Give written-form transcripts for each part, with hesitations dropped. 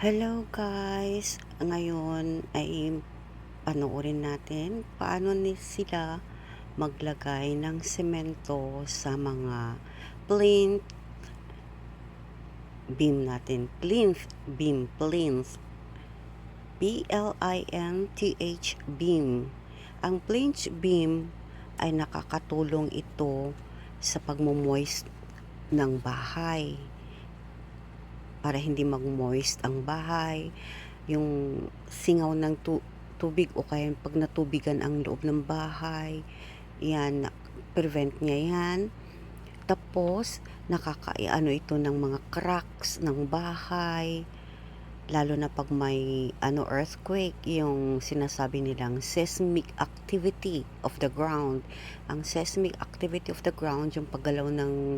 Hello guys! Ngayon ay panoorin natin paano sila maglagay ng semento sa mga plinth beam natin. Plinth. P-L-I-N-T-H beam. Ang plinth beam ay nakakatulong ito sa pagmo-moist ng bahay. Para hindi mag-moist ang bahay, yung singaw ng tubig o kaya pag natubigan ang loob ng bahay, yan, prevent niya yan. Tapos, nakakaano ito ng mga cracks ng bahay, lalo na pag may earthquake, yung sinasabi nilang seismic activity of the ground. Ang seismic activity of the ground, yung paggalaw ng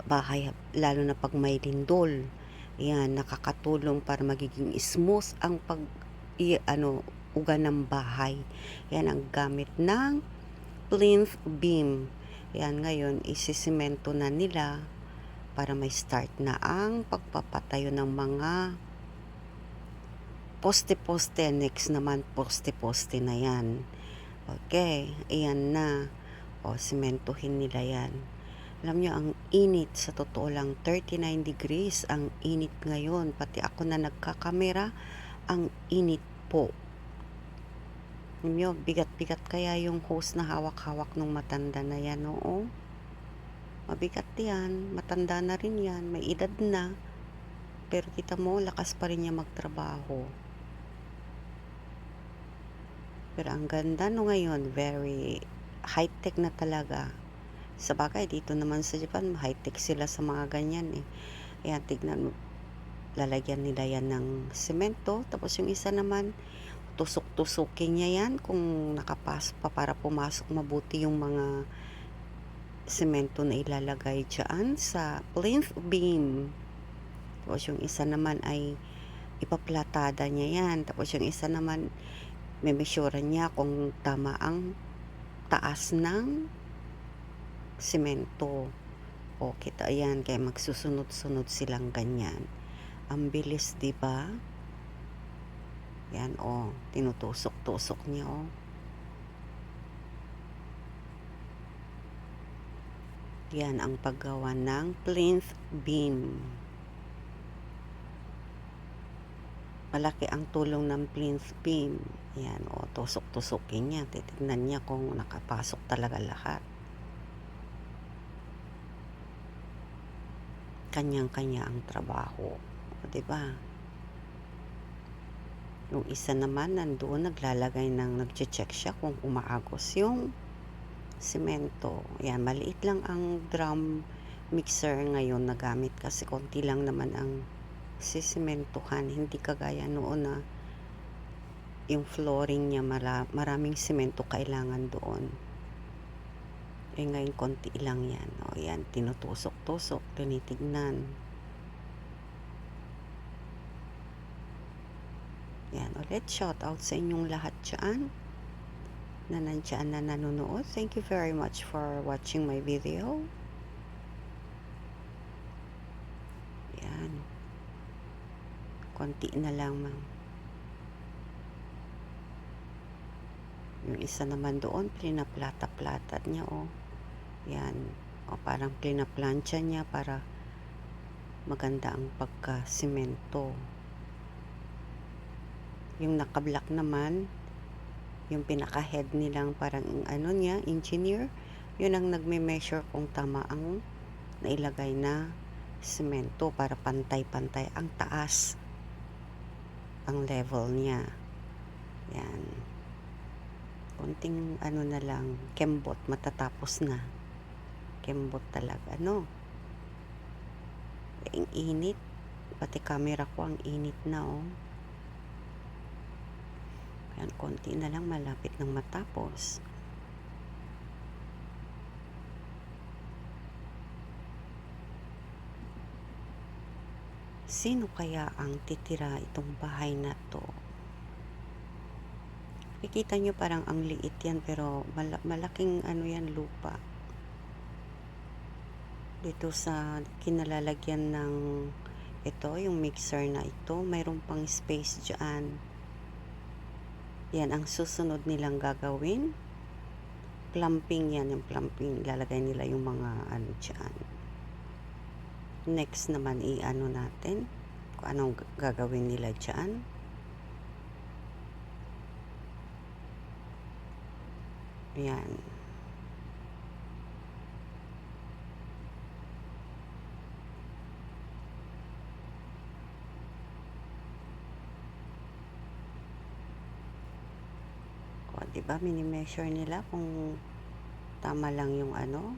bahay, lalo na pag may lindol. Yan, nakakatulong para magiging smooth ang uga ng bahay. Yan ang gamit ng plinth beam. Yan, ngayon isisemento na nila para may start na ang pagpapatayo ng mga poste-poste. Next naman, poste-poste na yan. Okay, ayan na. O, sementohin nila yan. Alam nyo, ang init, sa totoo lang, 39 degrees ang init ngayon. Pati ako na nagkakamera, ang init po. Alam nyo, bigat-bigat kaya yung hose na hawak-hawak ng matanda na yan, oo. Mabigat yan, matanda na rin yan, may edad na. Pero kita mo, lakas pa rin niya magtrabaho. Pero ang ganda no ngayon, very high-tech na talaga. Sa bagay, dito naman sa Japan, high-tech sila sa mga ganyan eh. Ayan, tignan mo. Lalagyan nila yan ng semento. Tapos yung isa naman, tusok-tusukin niya yan kung nakapasok pa para pumasok mabuti yung mga semento na ilalagay dyan sa plinth beam. Tapos yung isa naman ay ipaplatada niya yan. Tapos yung isa naman, memesura niya kung tama ang taas ng semento. O, kita yan, kaya magsusunod-sunod silang ganyan. Ang bilis, diba? Yan, o, tinutusok-tusok niya, o. Yan ang paggawa ng plinth beam. Malaki ang tulong ng plinth beam. Yan, o, tusok-tusokin niya. Titignan niya kung nakapasok talaga lahat. Kanyang-kanya ang trabaho. O, diba? Yung isa naman, nandoon, naglalagay nagche-check siya kung umaagos yung semento. Yan, maliit lang ang drum mixer ngayon na gamit kasi konti lang naman ang sisementohan. Hindi kagaya noon na yung flooring niya maraming semento kailangan doon. Eh ngayon konti lang yan. O yan, tinutusok-tusok, tinitignan. Yan, ulit shout out sa inyong lahat dyan na nandyan na nanonood. Thank you very much for watching my video. Yan. Konti na lang, ma'am. Yung isa naman doon, plinaplata-plata niya, o. Yan. O, parang plinaplansya niya para maganda ang pagka-semento. Yung naka-black naman, yung pinaka-head nilang parang niya, engineer, yun ang nagme-measure kung tama ang nailagay na semento para pantay-pantay ang taas, ang level niya. Yan. Konting na lang, kembot, matatapos na. Kembot talaga, no? Ang init. Pati camera ko ang init na, oh. Yan, konti na lang, malapit nang matapos. Sino kaya ang titira itong bahay na to? Kikita nyo parang ang liit yan, pero malaking yan, lupa. Dito sa kinalalagyan ng Ito, yung mixer na ito, mayroon pang space dyan. Yan ang susunod nilang gagawin. Plumping yan, yung plumping. Ilalagay nila yung mga ano dyan. Next naman, i-ano natin kung anong gagawin nila dyan. Yan. O, diba, mini-measure nila kung tama lang yung ano.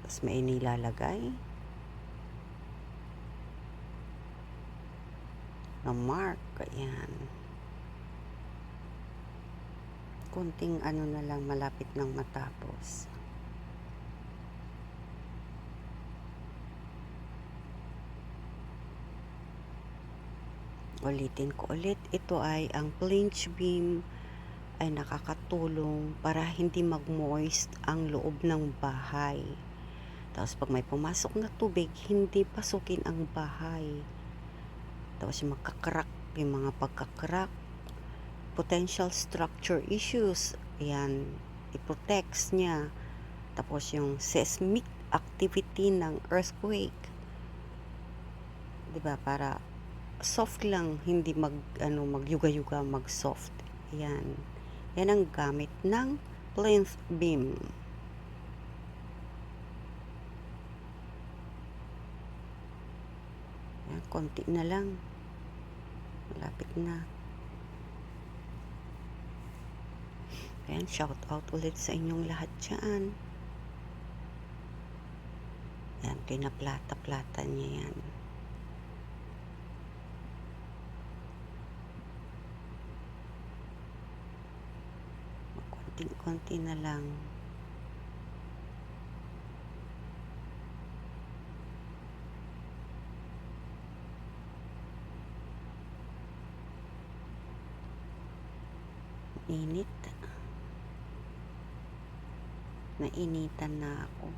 Tapos may inilalagay na mark. Ayan. Kunting ano na lang, malapit ng matapos. Ulitin ko ulit, ito ay ang flange beam ay nakakatulong para hindi mag-moist ang loob ng bahay. Tapos pag may pumasok na tubig, hindi pasukin ang bahay. Tapos yung magkakrak, yung mga pagkakrak, potential structure issues, yan, i-protects niya. Tapos yung seismic activity ng earthquake, diba, para soft lang, hindi magyuga-yuga, mag-soft. Yan. Yan ang gamit ng plinth beam. Yan, konti na lang. Malapit na. Yan, shout out ulit sa inyong lahat dyan. Yan, pinaplata-plata niya yan. Konti na lang. Init. Nainitan na ako.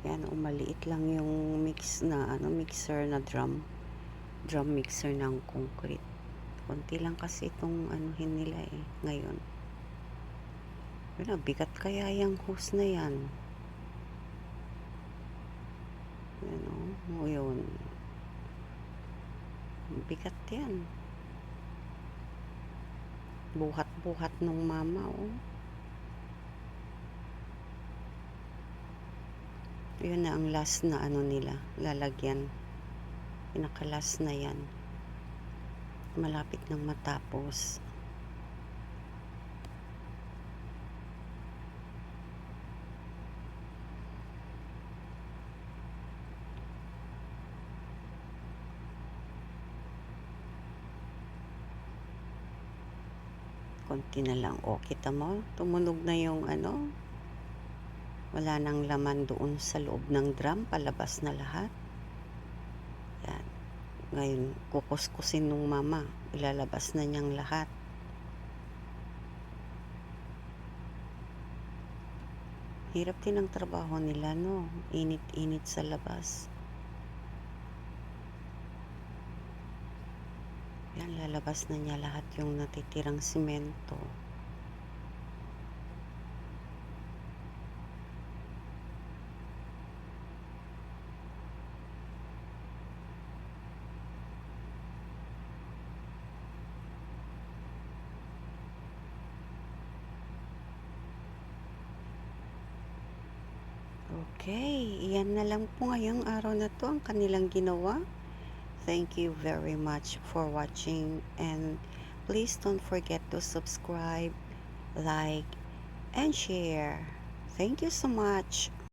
Yan, maliit lang yung mixer na drum mixer ng concrete. Konti lang kasi itong anuhin nila ngayon. Pero bigat kaya yung hose na yan. Yan o, yun. Bigat yan. Buhat-buhat nung mama Yun na ang last na nila, lalagyan. Pinaka-last na yan. Malapit nang matapos. Konti na lang. O, kita mo? Tumunog na yung wala nang laman doon sa loob ng drum, palabas na lahat. Yan. Ngayon, kukuskusin nung mama, ilalabas na niyang lahat. Hirap din ang trabaho nila, no? Init-init sa labas. Yan, lalabas na niya lahat yung natitirang simento. Okay, iyan na lang po ngayong araw na to ang kanilang ginawa. Thank you very much for watching, and please don't forget to subscribe, like, and share. Thank you so much.